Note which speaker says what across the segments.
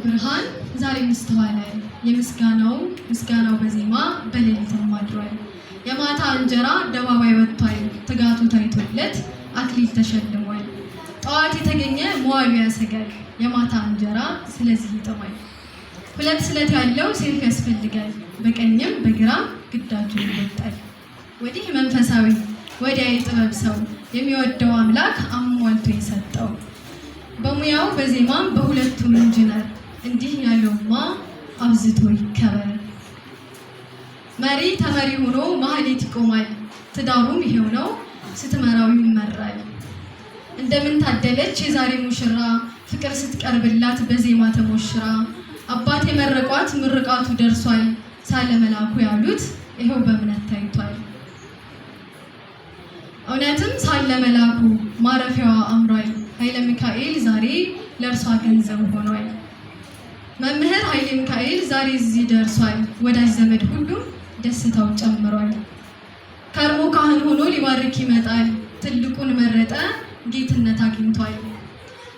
Speaker 1: ብርሃን ዛሬ ምስተዋለ ምስጋናው በዜማ በሌሊትም አድሯል። የማታ እንጀራ አደባባይ ወጥቷል። ትጋቱ ታይቶለት አክሊል ተሸልሟል። ጠዋት የተገኘ መዋሉ ያሰጋል። የማታ እንጀራ ስለዚህ ይጥማል። ሁለት ስለት ያለው ሰይፍ ያስፈልጋል። በቀኝም በግራም ግዳጁን ይወጣል። ወዲህ መንፈሳዊ ወዲያ የጥበብ ሰው የሚወደው አምላክ አሟልቶ የሰጠው በሙያው በዜማም በሁለቱም ኢንጂነር እንዲህ ያለውማ አብዝቶ ይከበር። መሪ ተመሪ ሆኖ ማህሌት ይቆማል። ትዳሩም ይሄው ነው ስትመራው ይመራል። እንደምን ታደለች የዛሬ ሙሽራ ፍቅር ስትቀርብላት በዜማ ተሞሽራ። አባት የመረቋት ምርቃቱ ደርሷል። ሳለ መላኩ ያሉት ይሄው በእምነት ታይቷል። እውነትም ሳለ መላኩ ማረፊያዋ አምሯል። ኃይለ ሚካኤል ዛሬ ለእርሷ ገንዘብ ሆኗል። መምህር ኃይለ ሚካኤል ዛሬ እዚህ ደርሷል። ወዳጅ ዘመድ ሁሉ ደስታው ጨምሯል። ከርሞ ካህን ሆኖ ሊባርክ ይመጣል። ትልቁን መረጠ ጌትነት አግኝቷል።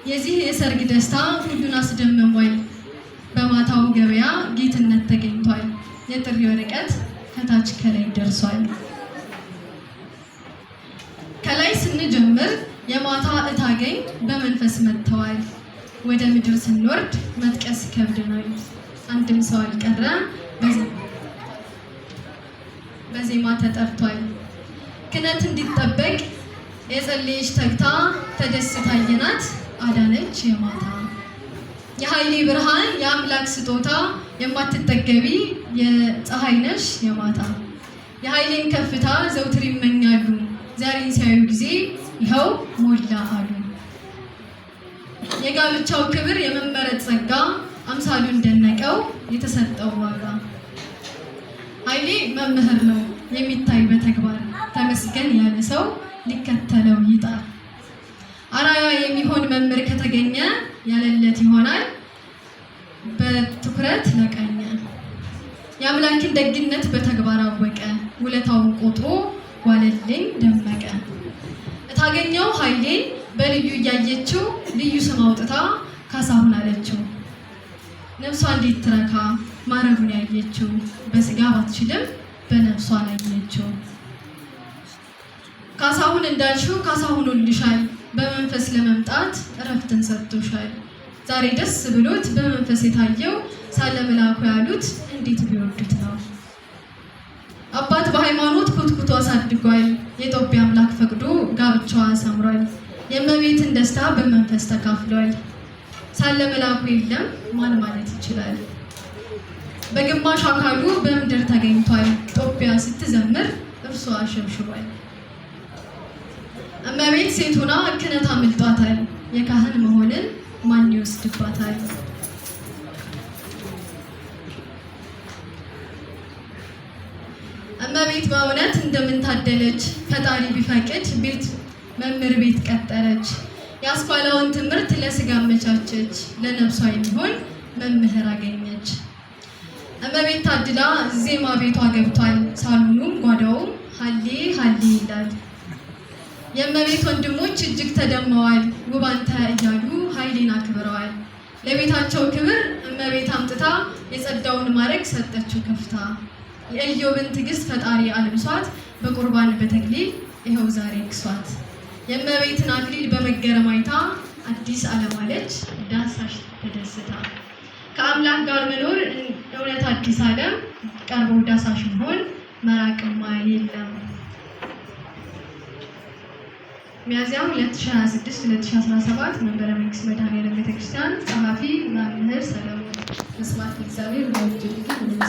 Speaker 1: የዚህ የሰርግ ደስታ ሁሉን አስደምሟል። በማታው ገበያ ጌትነት ተገኝቷል። የጥሪ ወረቀት ከታች ከላይ ደርሷል። ከላይ ስንጀምር የማታ እታገኝ በመንፈስ መጥተዋል። ወደ ምድር ስንወርድ መጥቀስ ከብደናል። አንድም ሰው አልቀረ በዜማ ተጠርቷል። ክነት እንዲጠበቅ የጸለየች ተግታ ተደስታየናት አዳነች የማታ የኃይሌ ብርሃን የአምላክ ስጦታ የማትጠገቢ የፀሐይ ነሽ የማታ የኃይሌን ከፍታ ዘውትር ይመኛሉ። ዛሬን ሲያዩ ጊዜ ይኸው ሞላ አሉ። የጋብቻው ክብር የመመረጥ ጸጋ አምሳሉ እንደነቀው የተሰጠው ዋጋ። ኃይሌ መምህር ነው የሚታይ በተግባር ተመስገን ያለ ሰው ሊከተለው ይጣር። አራያ የሚሆን መምህር ከተገኘ ያለለት ይሆናል በትኩረት ለቀኘ። የአምላክን ደግነት በተግባር አወቀ ውለታውን ቆጥሮ ዋለልኝ ደመቀ። እታገኘው ኃይሌን በልዩ እያየችው ልዩ ስም አውጥታ ካሳሁን አለችው። ነፍሷ እንዴት ትረካ ማረጉን ያየችው በስጋ ባትችልም በነፍሷ አላየችው። ካሳሁን እንዳልሽው ካሳሁን ወልድሻል። በመንፈስ ለመምጣት እረፍትን ሰጥቶሻል። ዛሬ ደስ ብሎት በመንፈስ የታየው ሳለ መላኩ ያሉት እንዴት ቢወዱት ነው። አባት በሃይማኖት ኮትኩቶ አሳድጓል። የኢትዮጵያ አምላክ ፈቅዶ ጋብቻዋ ሰምሯል። የእመቤትን ደስታ በመንፈስ ተካፍሏል። ሳለ መላኩ የለም ማን ማለት ይችላል። በግማሽ አካሉ በምድር ተገኝቷል። ኢትዮጵያ ስትዘምር እርሷ አሸብሽቧል። እመቤት ሴት ሆና ክህነት አምልጧታል። የካህን መሆንን ማን ይወስድባታል? እመቤት በእውነት እንደምን ታደለች። ፈጣሪ ቢፈቅድ ቤት መምህር ቤት ቀጠረች። የአስኳላውን ትምህርት ለስጋ አመቻቸች። ለነፍሷ የሚሆን መምህር አገኘች። እመቤት ታድላ ዜማ ቤቷ ገብቷል። ሳሎኑም ጓዳውም ሀሌ ሀሌ ይላል። የእመቤት ወንድሞች እጅግ ተደመዋል። ውብ አንተ እያሉ ኃይሌን አክብረዋል። ለቤታቸው ክብር እመቤት አምጥታ የጸዳውን ማዕረግ ሰጠችው ከፍታ። የኢዮብን ትዕግስት ፈጣሪ አልብሷት በቁርባን በተክሊል ይኸው ዛሬ ክሷት። የእመቤትን አክሊል በመገረም አይታ አዲስ ዓለም አለች ዳሳሽ ተደስታ። ከአምላክ ጋር መኖር እውነት አዲስ ዓለም ቀርቦ ዳሳሽ መሆን መራቅማ የለም። ሚያዝያ 2026-2017 መንበረ መንግስት መድኃኔዓለም ቤተክርስቲያን ጸሐፊ መምህር ሰለሞን። ስብሐት ለእግዚአብሔር ወወላዲቱ ድንግል